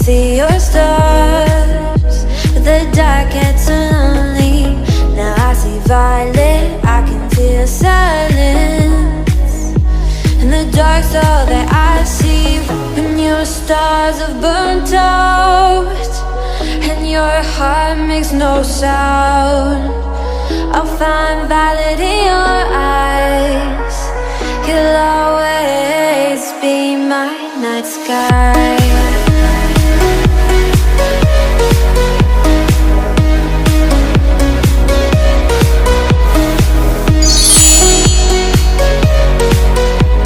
see your stars, but the dark gets lonely. Now I see violet, I can feel silence. In the dark's all that I see. When your stars have burnt out and your heart makes no sound, I'll find violet in your eyes. You'll always be my night sky.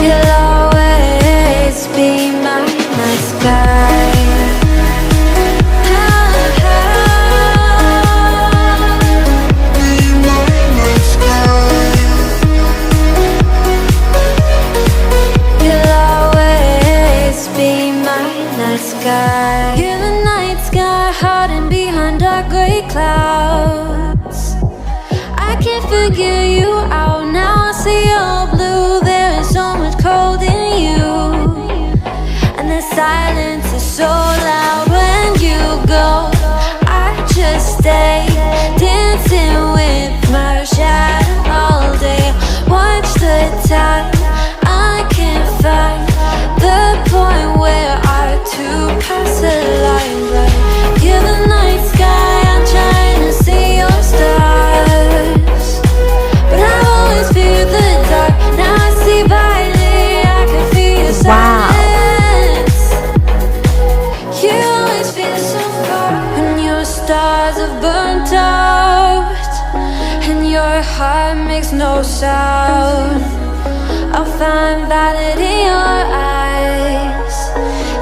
You'll always be my night sky. You're the night sky, hiding behind dark gray clouds. I can't figure you out now. I see your blue. There is so much cold in you, and the silence is so loud when you go. I just stay dancing with my shadow all day. Watch the tide. I can't find the point where our two pass the line, but you're the night sky. I'm trying to see your stars, but I always fear the dark. Now I see violet, I can feel your silence. You always feel so far when your stars have burnt out and your heart makes no sound. I'll find violet in your eyes.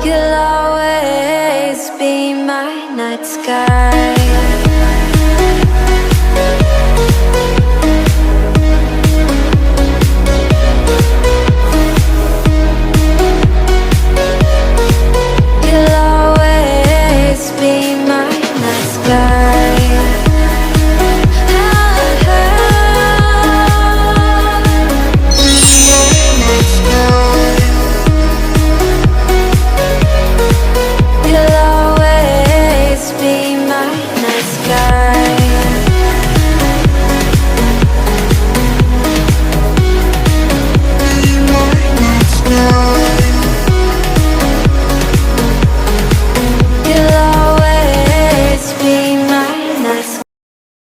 You'll always be my night sky.